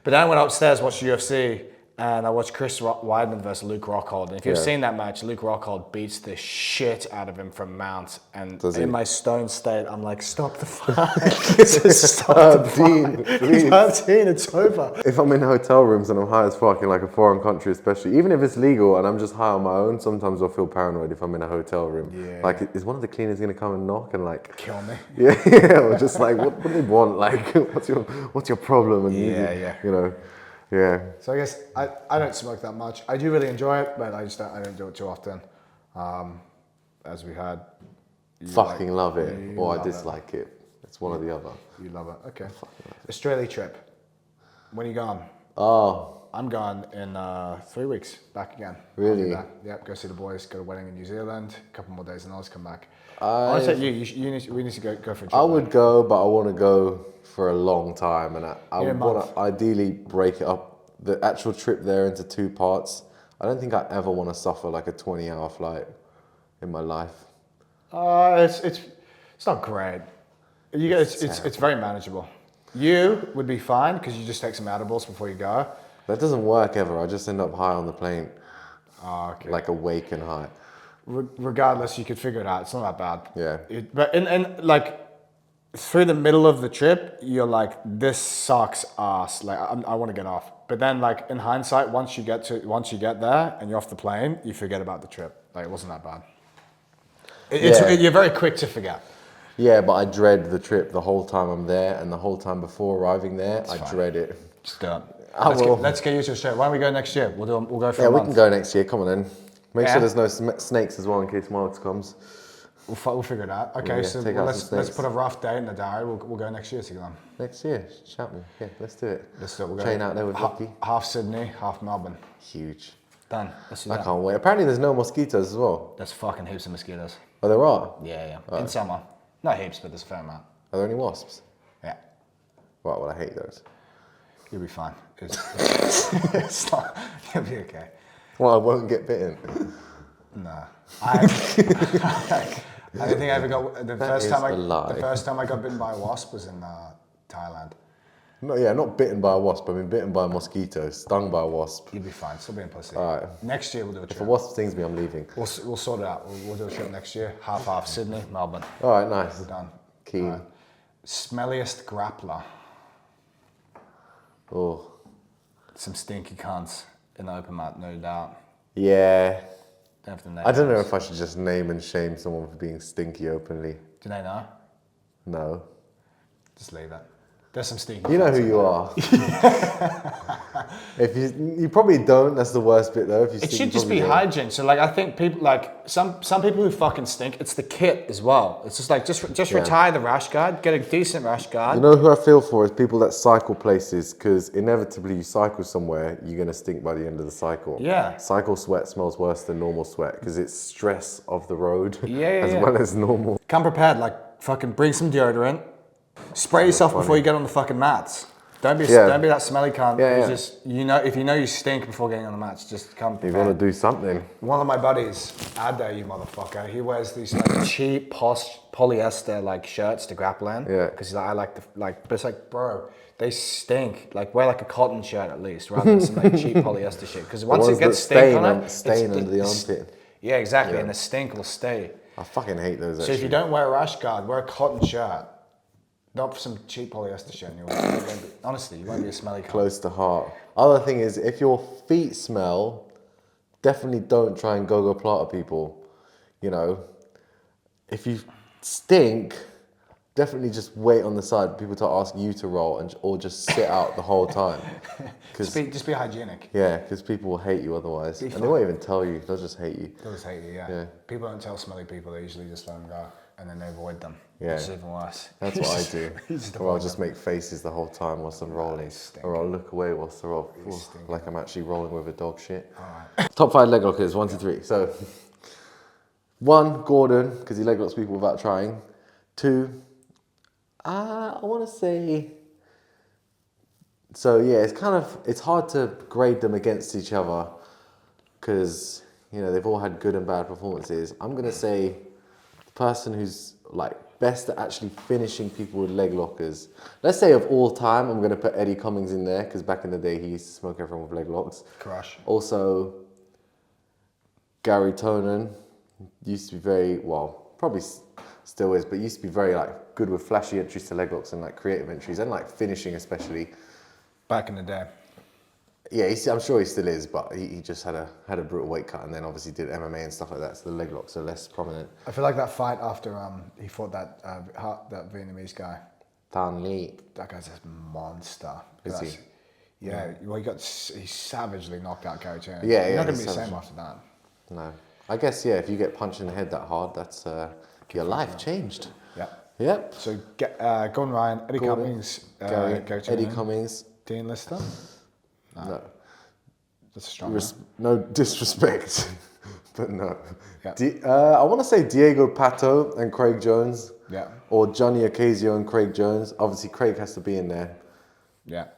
but then I went upstairs, watched UFC. And I watched Chris Weidman versus Luke Rockhold. And if you've seen that match, Luke Rockhold beats the shit out of him from mount. And in my stone state, I'm like, stop the fight. Stop the fight. He's 13, it's over. If I'm in hotel rooms and I'm high as fuck in like a foreign country especially, even if it's legal and I'm just high on my own, sometimes I'll feel paranoid if I'm in a hotel room. Yeah. Like, is one of the cleaners gonna come and knock and like... kill me? Yeah, or just like, what do they want? Like, what's your problem? And you know. Yeah. So I guess I don't smoke that much. I do really enjoy it, but I don't do it too often. As we had. Fucking love it, or I dislike it. It's one or the other. You love it. Okay. Australia trip. When are you gone? Oh. I'm gone in 3 weeks. Back again. Really? Yep. Go see the boys. Go to a wedding in New Zealand. A couple more days, and I'll just come back. We need to go for a trip. I would go, but I want to go for a long time, and I want to ideally break it up, the actual trip there, into 2 parts. I don't think I ever want to suffer like a 20-hour flight in my life. It's not great. It's very manageable. You would be fine because you just take some edibles before you go. That doesn't work ever. I just end up high on the plane. Oh, okay. Like awake and high. Regardless, you could figure it out. It's not that bad. Yeah. But like through the middle of the trip, you're like, this sucks ass. Like I want to get off. But then, like in hindsight, once you get there and you're off the plane, you forget about the trip. Like it wasn't that bad. You're very quick to forget. Yeah, but I dread the trip the whole time I'm there, and the whole time before arriving there, I dread it. Just do it. Let's get used to Australia. Why don't we go next year? We'll go for a month. Yeah, we can go next year. Come on then. Make sure there's no snakes as well in case Marks comes. We'll figure it out. Okay, so let's put a rough date in the diary. We'll go next year together. Next year? Shout me. Yeah, let's do it. Let's do it. We'll train out there with Lucky. Half Sydney, half Melbourne. Huge. Done. Let's do that. I can't wait. Apparently there's no mosquitoes as well. There's fucking heaps of mosquitoes. Oh, there are? Yeah. In summer. Not heaps, but there's a fair amount. Are there any wasps? Yeah. Right, well, I hate those. You'll be fine. It's not, you'll be okay. Well, I won't get bitten. Nah. I don't think I ever got the first time I got bitten by a wasp was in Thailand. Not bitten by a wasp. I've been bitten by a mosquito, stung by a wasp. You'll be fine. Still being pussy. All right. Next year we'll do a trip. If a wasp stings me, I'm leaving. We'll sort it out. We'll do a trip next year. Half, Sydney, Melbourne. All right, nice. Done. Keen. Right. Smelliest grappler. Oh. Some stinky cunts in the open mat, no doubt. Yeah. Don't have to name I don't know names. if I should just name and shame someone for being stinky openly. Do they know? No. Just leave it. There's some stinky. You know who you are. If you probably don't. That's the worst bit though. If you It stink, should you just probably be don't. hygiene. So like I think people like some people who fucking stink. It's the kit as well. It's just like just retire the rash guard, get a decent rash guard. You know who I feel for is people that cycle places, because inevitably you cycle somewhere, you're gonna stink by the end of the cycle. Yeah. Cycle sweat smells worse than normal sweat because it's stress of the road as Yeah. well as normal. Come prepared. Like fucking bring some deodorant. Spray yourself before you get on the fucking mats. Don't be that smelly cunt. Yeah, who's yeah. Just if you know you stink before getting on the mats, just come You prepared. gotta do something. One of my buddies, Ada, you motherfucker, he wears these like cheap polyester like shirts to grapple in. Yeah. Because he's like, I like but it's like, bro, they stink. Like wear like a cotton shirt at least, rather than some like cheap polyester shit. Because once it gets stink on it, stain under the armpit. Yeah, exactly, Yeah. and the stink will stay. I fucking hate those. So Actually. if you don't wear a rash guard, wear a cotton shirt. Not for some cheap polyester shit. And honestly, you won't be a smelly cunt. Close to heart. Other thing is, if your feet smell, definitely don't try and go plata people. You know, if you stink, definitely just wait on the side. People to ask you to roll or just sit out the whole time. Just be hygienic. Yeah, because people will hate you otherwise, and they won't even tell you. They'll just hate you. They'll just hate you. Yeah. People don't tell smelly people. They usually just let them go, and then they avoid them. Yeah. It's even worse. That's what I do. just Or I'll avoid just them. make faces the whole time whilst I'm rolling. Or I'll look away whilst I roll. Like I'm actually rolling with a dog shit. Alright. Top 5 leg lockers, 1 to 3. So, 1, Gordon, because he leg locks people without trying. 2, I want to say... So yeah, it's hard to grade them against each other because, you know, they've all had good and bad performances. I'm going to say the person who's like best at actually finishing people with leg lockers. Let's say of all time, I'm going to put Eddie Cummings in there because back in the day he used to smoke everyone with leg locks. Crush. Also, Gary Tonin used to be very, well, probably still is, but used to be very like good with flashy entries to leg locks and like creative entries and like finishing especially. Back in the day. Yeah, I'm sure he still is, but he just had a brutal weight cut and then obviously did MMA and stuff like that, so the leg locks are less prominent. I feel like that fight after he fought that Vietnamese guy. Tan Lee. That guy's a monster. Is he? Yeah, well, he savagely knocked out Gary Tonin. Yeah, You're yeah, not gonna he's be the same savage. after that. No. I guess, yeah, if you get punched in the head that hard, that's your life changed. Yeah. Yep. So Gordon Ryan, Eddie Gordon, Cummings, Gary, Gary Eddie Tonin, Cummings. Dean Lister. No. That's a strong one. No disrespect, but no. Yeah. I want to say Diego Pato and Craig Jones. Yeah. Or Johnny Ocasio and Craig Jones. Obviously, Craig has to be in there. Yeah.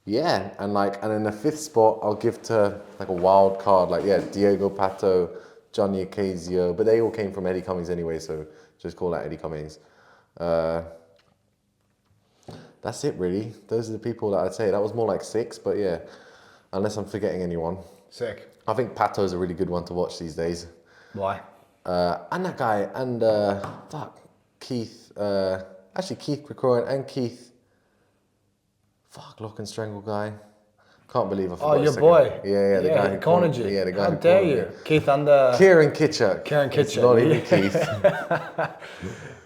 Yeah, and in the 5th spot, I'll give to like a wild card, Diego Pato, Johnny Ocasio, but they all came from Eddie Cummings anyway, so just call that Eddie Cummings. That's it really. Those are the people that I'd say. That was more like 6, but yeah, unless I'm forgetting anyone. Sick. I think Pato's a really good one to watch these days. Why? And that guy, and Keith, actually Keith Krikoran and Keith, Lock and Strangle guy. Can't believe I forgot. Oh, your boy. Yeah, the guy who cornered you. Yeah, the guy How who dare cornered you? me. Keith under... Kieran Kitcher. It's not even Keith.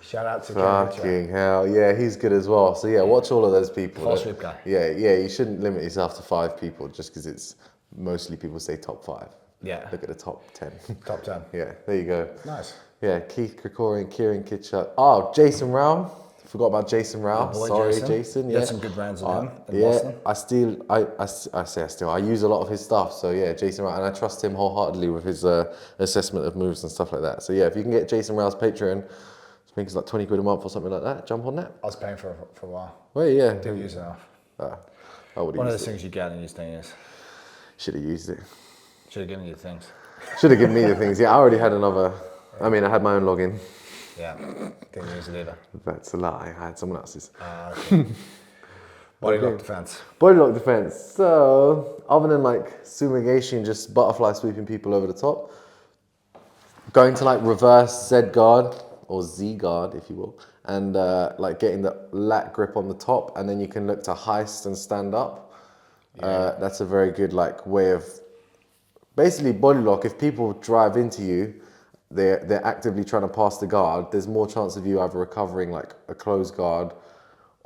Shout out to Kieran Kitcher. Fucking hell. Yeah, he's good as well. So yeah, watch all of those people. False rib guy. Yeah, you shouldn't limit yourself to 5 people just because it's mostly people say top 5. Yeah. Look at the top 10. Top 10. Yeah, there you go. Nice. Yeah, Keith Krikorian, Kieran Kitcher. Oh, Jason Rao. Forgot about Jason Rao. Sorry, Jason. You had some good rounds on him in yeah, Boston. I use a lot of his stuff. So yeah, Jason Rao, and I trust him wholeheartedly with his assessment of moves and stuff like that. So yeah, if you can get Jason Rao's Patreon, I think it's like 20 quid a month or something like that. Jump on that. I was paying for a while. Well, yeah. Didn't use it enough. I would have One of used those it. things you get in these things. Should have used it. Should have given you the things. Should have given me the things. Yeah, I already had another. I mean, I had my own login. Yeah, didn't use it either. That's a lie. I had someone else's. Okay. Bodylock defense. Bodylock defense. So, other than like sumigation, just butterfly sweeping people over the top, going to like reverse Z guard or Z guard, if you will, and like getting the lat grip on the top, and then you can look to heist and stand up. That's a very good like way of basically bodylock. If people drive into you, they're actively trying to pass the guard. There's more chance of you either recovering like a closed guard,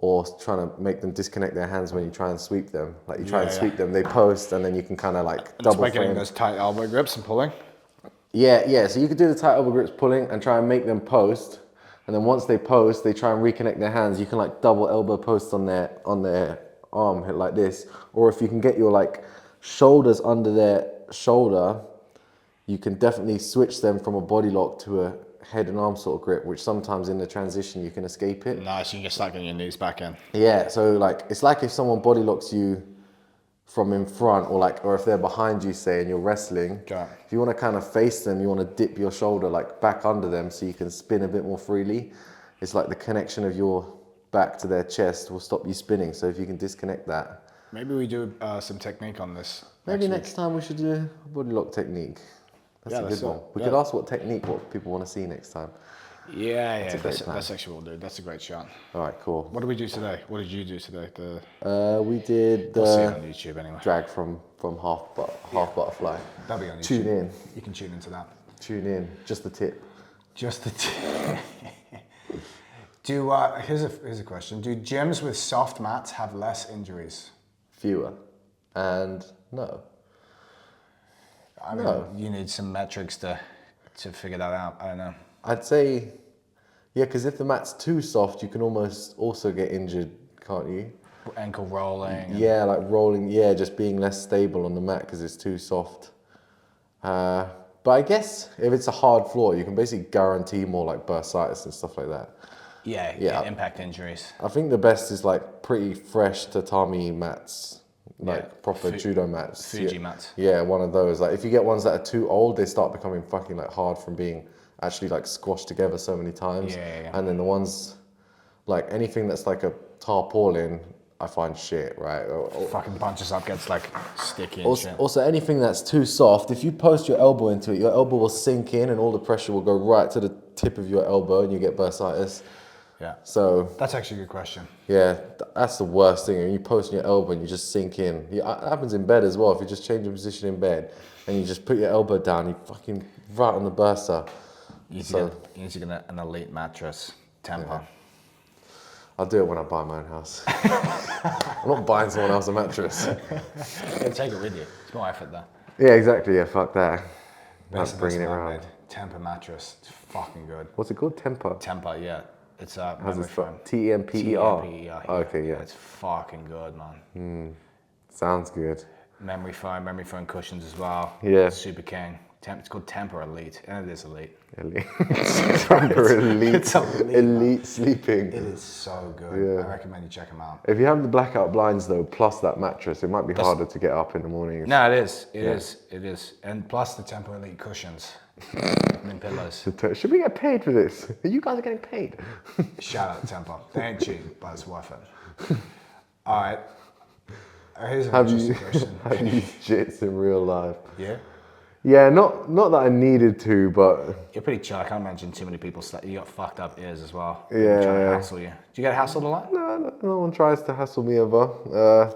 or trying to make them disconnect their hands when you try and sweep them. Like you try and sweep them, they post, and then you can kind of like double frame. By getting those tight elbow grips and pulling. Yeah. So you could do the tight elbow grips pulling and try and make them post. And then once they post, they try and reconnect their hands. You can like double elbow post on their arm hit like this. Or if you can get your like shoulders under their shoulder, you can definitely switch them from a body lock to a head and arm sort of grip, which sometimes in the transition you can escape it. Nice, you can get stuck on your knees back in. Yeah, so like it's like if someone body locks you from in front, or if they're behind you, say, and you're wrestling. Okay. If you want to kind of face them, you want to dip your shoulder like back under them so you can spin a bit more freely. It's like the connection of your back to their chest will stop you spinning. So if you can disconnect that. Maybe we do some technique on this. Maybe next time we should do a body lock technique. That's a good one. We could ask what people want to see next time. Yeah, that's actually what we'll do. That's a great shot. All right, cool. What did we do today? What did you do today? We did we'll see it on YouTube anyway. Drag from half butterfly. That'll be on YouTube. Tune in. You can tune into that. Tune in. Just the tip. Just the tip. Here's a question. Do gyms with soft mats have less injuries? Fewer. And no. I mean, you need some metrics to figure that out. I don't know. I'd say, yeah, because if the mat's too soft, you can almost also get injured, can't you? Ankle rolling. Yeah, like rolling, yeah, just being less stable on the mat because it's too soft. But I guess if it's a hard floor, you can basically guarantee more like bursitis and stuff like that. Yeah, impact injuries. I think the best is like pretty fresh tatami mats. Like proper judo mats. Fuji mats. Yeah, one of those. Like if you get ones that are too old, they start becoming fucking like hard from being actually like squashed together so many times. Yeah. And then the ones, like anything that's like a tarpaulin, I find shit, right? Fucking bunches up, gets like sticky and also, shit. Also anything that's too soft, if you post your elbow into it, your elbow will sink in and all the pressure will go right to the tip of your elbow and you get bursitis. Yeah. So that's actually a good question. Yeah, that's the worst thing. When you post your elbow and you just sink in. It happens in bed as well. If you just change your position in bed and you just put your elbow down, you fucking right on the bursa. You need to get an elite mattress, Temper. Yeah. I'll do it when I buy my own house. I'm not buying someone else a mattress. Yeah, take it with you. It's more effort though. Yeah, exactly. Yeah, fuck that. That's bringing it around. Temper mattress. It's fucking good. What's it called? Temper? Temper, yeah. It's how's it spelled? TEMPER. TEMPER. Okay, yeah. It's fucking good, man. Sounds good. Memory foam cushions as well. Yeah. Super king. It's called Temper Elite, and it is elite. Elite. Temper Elite. It's elite sleeping. It is so good. Yeah. I recommend you check them out. If you have the blackout blinds though, plus that mattress, it might be harder to get up in the morning. No, it is. It is. And plus the Temper Elite cushions. And pillows. Should we get paid for this? You guys are getting paid. Shout out to Temper. They ain't cheap, but it's worth it. All right. Here's an interesting question. Have you used jits in real life? Yeah. Yeah, not that I needed to, but you're pretty chill. I can't imagine too many people. You got fucked up ears as well. Yeah. Trying to hassle you. Do you get hassled a lot? No one tries to hassle me ever.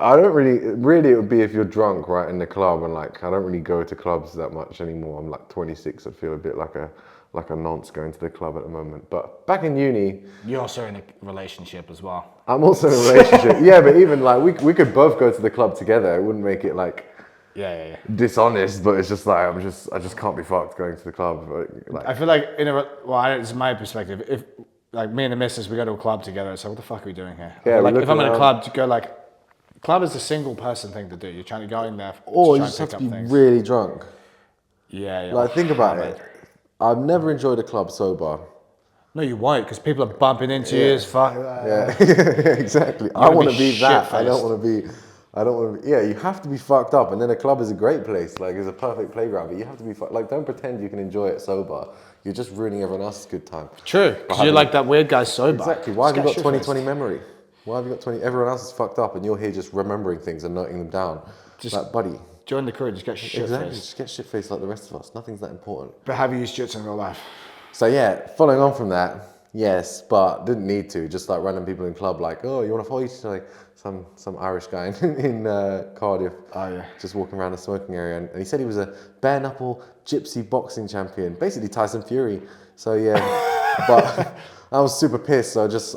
I don't really it would be if you're drunk, right, in the club, and like I don't really go to clubs that much anymore. I'm like 26. I feel a bit like a nonce going to the club at the moment. But back in uni, you're also in a relationship as well. I'm also in a relationship. Yeah, but even like we could both go to the club together. It wouldn't make it like dishonest, but it's just like I just can't be fucked going to the club. Like, I feel like it's my perspective. If like me and the missus, we go to a club together, it's like, what the fuck are we doing here? Yeah, like if I'm in a club, to go like, club is a single person thing to do. You're trying to go in there, or you just have to be really drunk. Yeah. Like think about it. I've never enjoyed a club sober. No, you won't, because people are bumping into you as fuck. Yeah, exactly. I want to be that. I don't want to be I don't want to. Yeah, you have to be fucked up, and then a club is a great place. Like, it's a perfect playground, but you have to be like, don't pretend you can enjoy it sober. You're just ruining everyone else's good time. True, because you're like that weird guy sober. Exactly. Why have you got 20/20 memory? Why have you got 20? Everyone else is fucked up, and you're here just remembering things and noting them down. Just like, buddy. Join the crew, just get shit Exactly. faced. Just get shit faced like the rest of us. Nothing's that important. But have you used jits in real life? So yeah, following on from that, yes, but didn't need to. Just like random people in club, like, oh, you want to fight? Like some Irish guy in Cardiff, just walking around the smoking area, and he said he was a bare knuckle gypsy boxing champion, basically Tyson Fury. So yeah, but I was super pissed. So I just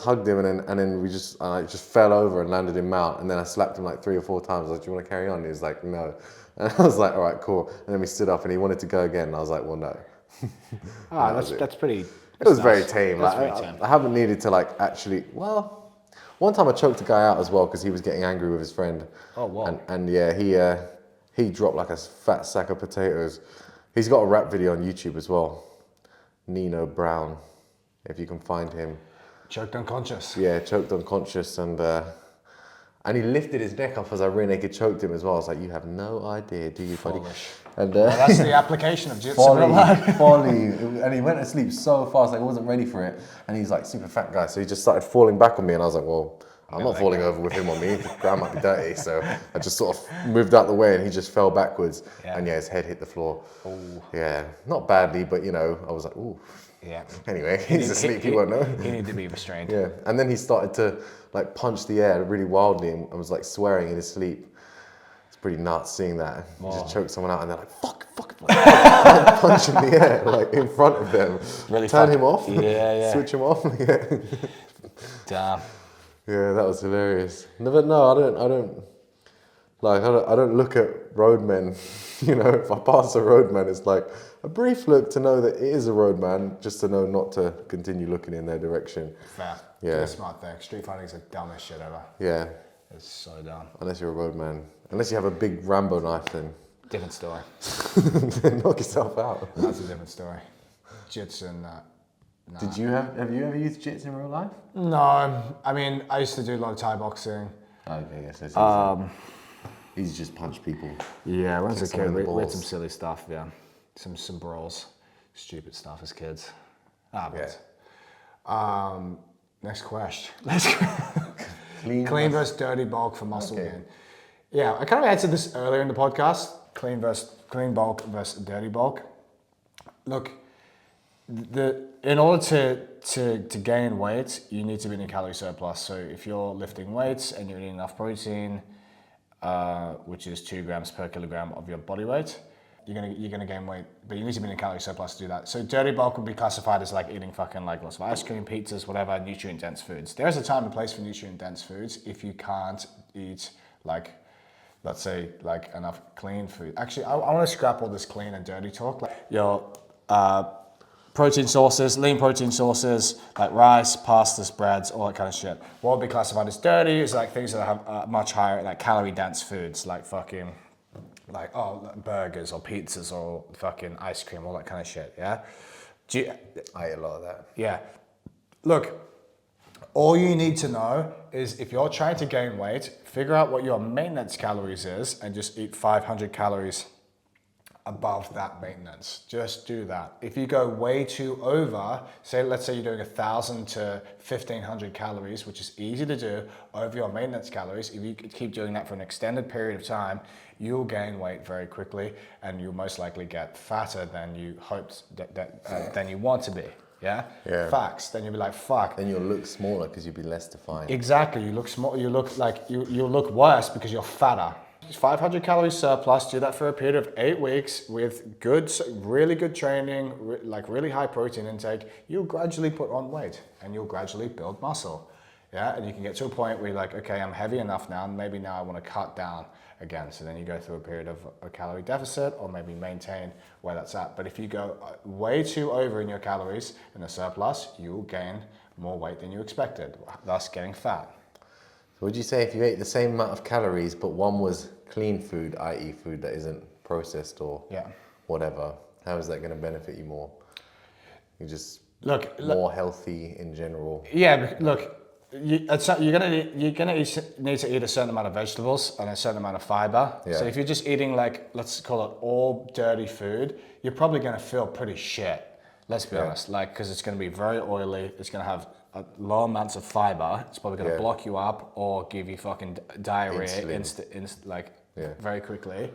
hugged him, and then I just fell over and landed him out, and then I slapped him like 3 or 4 times. I was like, do you want to carry on? He was like, no, and I was like, all right, cool. And then we stood up, and he wanted to go again, and I was like, well, no. That's pretty. It was very tame. I haven't needed to like actually. Well, one time I choked a guy out as well because he was getting angry with his friend. Oh wow! And yeah, he dropped like a fat sack of potatoes. He's got a rap video on YouTube as well. Nino Brown, if you can find him. Choked unconscious. Yeah, choked unconscious, and he lifted his neck up as I rear naked choked him as well. I was like, you have no idea, do you, buddy? And that's the application of jitsu. Folly. And he went to sleep so fast, like I wasn't ready for it. And he's like super fat guy, so he just started falling back on me, and I was like, well, I'm not falling over with him on me. The ground might be dirty, so I just sort of moved out the way, and he just fell backwards. Yeah. And yeah, his head hit the floor. Ooh. Yeah, not badly, but you know, I was like, ooh. Yeah. Anyway, he's asleep. He won't know. He needed to be restrained. Yeah, and then he started to like punch the air really wildly and was like swearing in his sleep. It's pretty nuts seeing that. He just choked someone out, and they're like, fuck, punch in the air like in front of them. Really turn him off. Yeah. Switch him off. Yeah. Damn. Yeah, that was hilarious. No, I don't look at roadmen. You know, if I pass a roadman, it's like a brief look to know that it is a roadman, just to know not to continue looking in their direction. Fair. Yeah. It's a smart thing. Street fighting is the dumbest shit ever. Yeah. It's so dumb. Unless you're a roadman. Unless you have a big Rambo knife, then... Different story. Knock yourself out. That's a different story. Jits and that. Nah. Have you ever used jits in real life? No, I mean, I used to do a lot of Thai boxing. Okay, yes, that's easy. Easy to just punch people. Yeah, when I was a kid, we had some silly stuff, yeah. Some brawls, stupid stuff as kids. Next question. Clean versus dirty bulk for muscle gain. Yeah, I kind of answered this earlier in the podcast. Clean bulk versus dirty bulk. Look, in order to gain weight, you need to be in a calorie surplus. So if you're lifting weights and you're eating enough protein, which is 2 grams per kilogram of your body weight, you're gonna gain weight, but you need to be in a calorie surplus to do that. So dirty bulk would be classified as like eating fucking like lots of ice cream, pizzas, whatever, nutrient dense foods. There's a time and place for nutrient dense foods if you can't eat like, let's say like enough clean food. Actually, I want to scrap all this clean and dirty talk. Like your protein sources, lean protein sources, like rice, pastas, breads, all that kind of shit. What would be classified as dirty is like things that have much higher like calorie dense foods, like fucking, like burgers or pizzas or fucking ice cream, all that kind of shit. Yeah, I eat a lot of that. Yeah, look, all you need to know is if you're trying to gain weight, figure out what your maintenance calories is and just eat 500 calories above that maintenance. Just do that. If you go way too over, let's say you're doing 1,000 to 1,500 calories, which is easy to do over your maintenance calories, if you keep doing that for an extended period of time, you'll gain weight very quickly and you'll most likely get fatter than you hoped than you want to be. Yeah? Facts. Then you'll be like, fuck. Then you'll look smaller because you'll be less defined. Exactly. You look small. You look like you'll look worse because you're fatter. 500 calories surplus, do that for a period of 8 weeks with really good training, like really high protein intake. You'll gradually put on weight and you'll gradually build muscle. Yeah, and you can get to a point where you're like, okay, I'm heavy enough now, and maybe now I want to cut down again. So then you go through a period of a calorie deficit or maybe maintain where that's at. But if you go way too over in your calories in a surplus, you'll gain more weight than you expected, thus getting fat. So would you say if you ate the same amount of calories, but one was clean food, i.e. food that isn't processed or whatever, how is that going to benefit you more? You just more healthy in general? Yeah, look, you're gonna need to eat a certain amount of vegetables and a certain amount of fiber. Yeah. So if you're just eating like, let's call it all dirty food, you're probably gonna feel pretty shit. Let's be honest, like, because it's gonna be very oily. It's gonna have low amounts of fiber. It's probably gonna block you up or give you fucking diarrhea very quickly,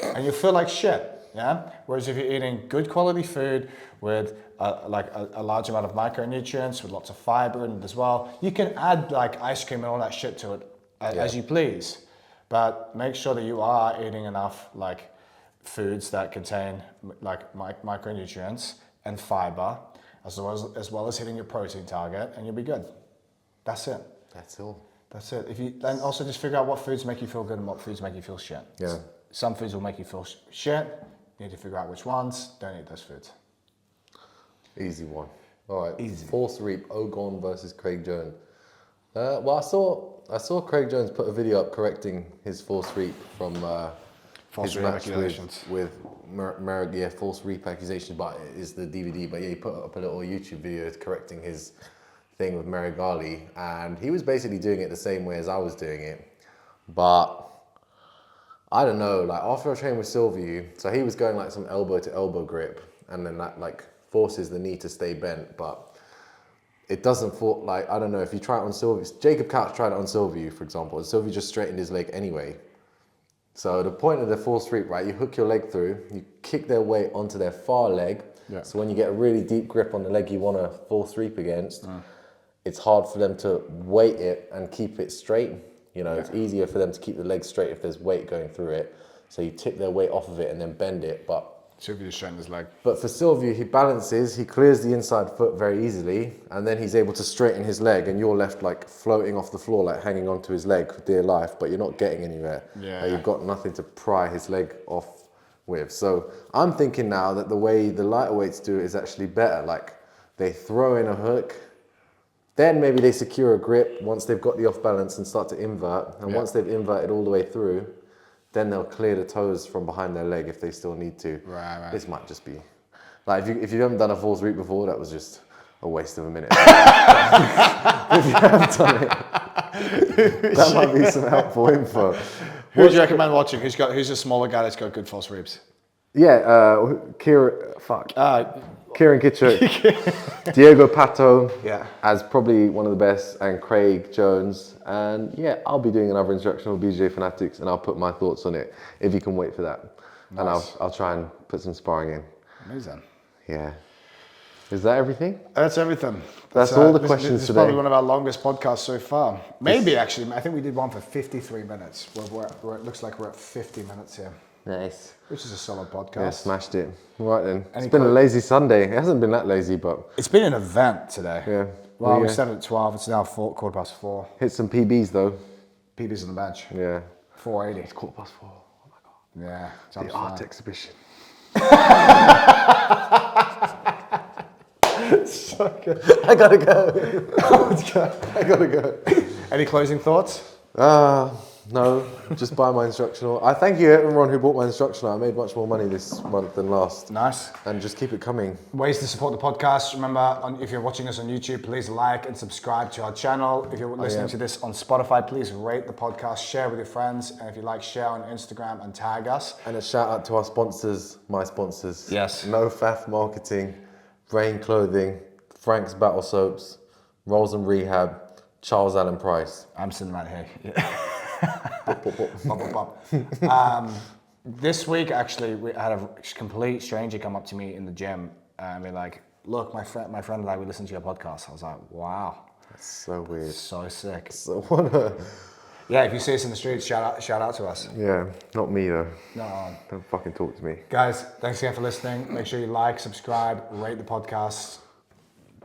and you feel like shit. Yeah. Whereas if you're eating good quality food with a large amount of micronutrients with lots of fiber in it as well, you can add like ice cream and all that shit to it as you please, but make sure that you are eating enough like foods that contain like micronutrients and fiber, as well as hitting your protein target, and you'll be good. That's it. That's all. That's it. If you then also just figure out what foods make you feel good and what foods make you feel shit. Yeah. Some foods will make you feel shit. You need to figure out which ones. Don't eat those foods. Easy one. All right. Easy. Fourth sweep, Eoghan versus Craig Jones. Well, I saw Craig Jones put a video up correcting his fourth sweep from his match with Merrick. Yeah, false sweep accusations, but it is the DVD. But yeah, he put up a little YouTube video correcting his thing with Merrick Ali, and he was basically doing it the same way as I was doing it, but I don't know, like after I trained with Sylvie, so he was going like some elbow to elbow grip, and then that like forces the knee to stay bent, but it doesn't fall, like, I don't know, if you try it on Sylvie, Jacob Couch tried it on Sylvie, for example, and Sylvie just straightened his leg anyway. So the point of the full sweep, right, you hook your leg through, you kick their weight onto their far leg, so when you get a really deep grip on the leg you want to full sweep against, it's hard for them to weight it and keep it straight. You know, it's easier for them to keep the leg straight if there's weight going through it. So you tip their weight off of it and then bend it. But Sylvia straightened his leg. But for Sylvia, he balances, he clears the inside foot very easily, and then he's able to straighten his leg, and you're left like floating off the floor, like hanging onto his leg for dear life, but you're not getting anywhere. Yeah. You've got nothing to pry his leg off with. So I'm thinking now that the way the lighter weights do it is actually better. Like they throw in a hook, then maybe they secure a grip once they've got the off balance and start to invert. And once they've inverted all the way through, then they'll clear the toes from behind their leg if they still need to. Right. This might just be, like if you haven't done a full sweep before, that was just a waste of a minute. If you have done it, that might be some helpful info. Who do you recommend watching? Who's a smaller guy that's got good full sweeps? Yeah, Kieran Kitchuk, Diego Pato as probably one of the best, and Craig Jones. And yeah, I'll be doing another instructional BJJ Fanatics, and I'll put my thoughts on it if you can wait for that. Nice. And I'll try and put some sparring in. Amazing. Yeah. Is that everything? That's everything. That's all the questions this is today. Probably one of our longest podcasts so far. Maybe actually, I think we did one for 53 minutes. Where it looks like we're at 50 minutes here. Nice. Which is a solid podcast. Yeah, smashed it. All right then. It's been a lazy Sunday. It hasn't been that lazy, but... It's been an event today. Yeah. Well, we started at 12. It's now 4:15. Hit some PBs though. PBs on the bench. Yeah. 480. It's 4:15. Oh my God. Yeah. The art exhibition. So good. I gotta go. I gotta go. Any closing thoughts? No, just buy my instructional. I thank you everyone who bought my instructional. I made much more money this month than last. Nice. And just keep it coming. Ways to support the podcast. Remember, if you're watching us on YouTube, please like and subscribe to our channel. If you're listening to this on Spotify, please rate the podcast, share with your friends. And if you like, share on Instagram and tag us. And a shout out to our sponsors, my sponsors. Yes. No Faff Marketing, Brain Clothing, Frank's Battle Soaps, Rolls and Rehab, Charles Allen Price. I'm sitting right here. Yeah. This week, actually, we had a complete stranger come up to me in the gym and be like, "Look, my friend and I, we listened to your podcast." I was like, "Wow, that's so weird, so sick." So yeah, if you see us in the streets, shout out to us. Yeah, not me though. No, don't fucking talk to me, guys. Thanks again for listening. Make sure you like, subscribe, rate the podcast.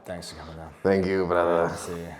Thanks for coming down. Thank you, brother. See you.